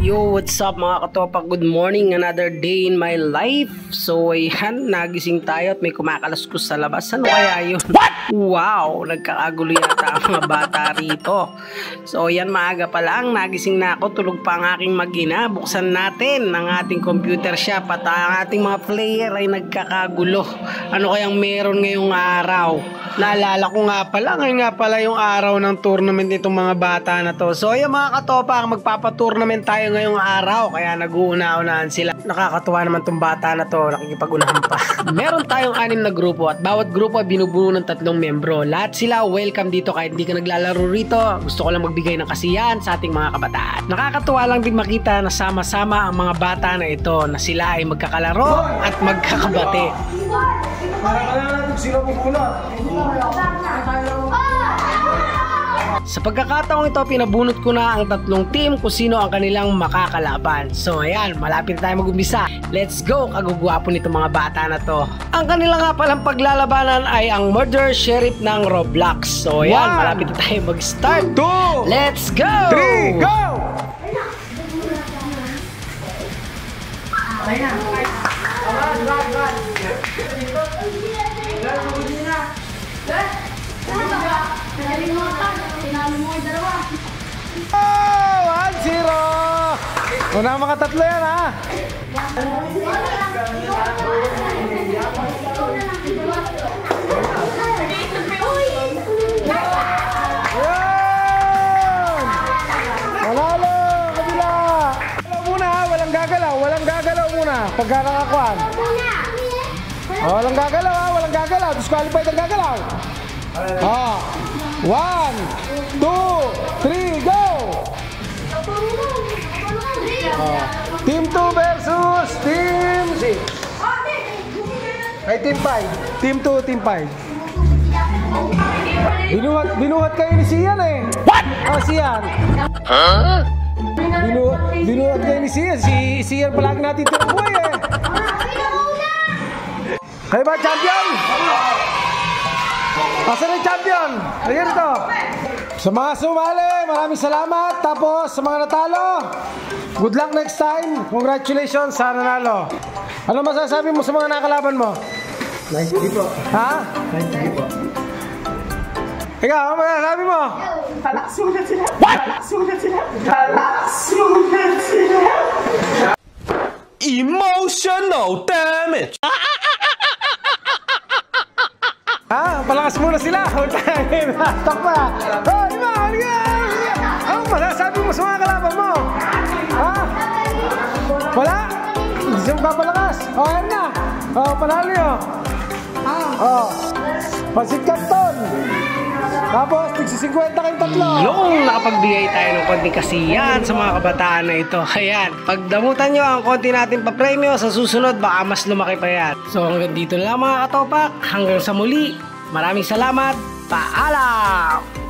Yo, what's up mga katopak? Good morning, another day in my life. So ayan, nagising tayo at may kumakalaskus sa labas. Ano kaya yun? What? Wow, nagkakagulo yata ang mga bata rito. So ayan, maaga pa lang, nagising na ako. Tulog pa ang aking mag-ina. Buksan natin ang ating computer shop at ang ating mga player ay nagkakagulo. Ano kayang meron ngayong araw? Naalala ko nga pala, ngayon nga pala yung araw ng tournament nitong mga bata na to. So ayan mga katopak, magpapatournament tayo ngayong araw, kaya nag-uuna-unahan sila. Nakakatuwa naman tong bata na to, nakikipag-unahan pa. Meron tayong 6 na grupo at bawat grupo ay binubuo ng 3 membro. Lahat sila welcome dito kahit hindi ka naglalaro rito. Gusto ko lang magbigay ng kasiyahan sa ating mga kabataan. Nakakatuwa lang din makita na sama-sama ang mga bata na ito na sila ay magkakalaro at magkakabate. Sa pagkakataong ito, pinabunot ko na ang 3 team kung sino ang kanilang makakalaban. So ayan, malapit tayo mag-umpisa. Let's go! Kagugwapo nito mga bata na to. Ang kanila nga palang paglalabanan ay ang Murder Sheriff ng Roblox. So ayan, malapit na tayo mag-start. 2, let's go! 3, go! Oh, 1-0! Una mga 3 yan, ha? Yan! Manalo! Kabila! Galaw muna, ha? Walang gagalaw. Walang gagalaw muna. Pagka nakakuan. Oh, walang gagalaw, ha? Walang gagalaw. Disqualified ang gagalaw. Oh. 1, 2, 3, go! Team 2 versus Team 6. Ay, Team 5. Team 2, Team 5. Binuhat kayo ni Sian eh. What? Oh, Sian. Huh? Binuhat kayo ni Sian. Si Sian palagi natin tinabuhay eh. Kayo ba, champion? Asan ang champion? Ayan ito. Sa mga sumali, maraming salamat. Tapos sa mga natalo, good luck next time. Congratulations sa nanalo. Ano masasabi mo sa mga nakalaban mo? Nice po. Ha? Nice po. Ikaw, ano masasabi mo? Talaksunan sila. What? Talaksunan sila. Talaksunan sila. Emotional damage. Ha? Palakas muna sila. Stop na. Oh, di ba? Ano masasabi mo sa mga kalaban mo? Ha? Wala? Hindi siya magpapalakas. Oh, ayan na. Oh, panalo yun. Oh. Pansit Canton. Tapos, tig-50 kayong 3. Yung nakapagbigay tayo ng konting kasiyahan sa mga kabataan na ito. Ayan, pagdamutan nyo ang konti natin pa-premyo, sa susunod baka mas lumaki pa yan. So hanggang dito na lang mga katopak. Hanggang sa muli. Maraming salamat. Paalam!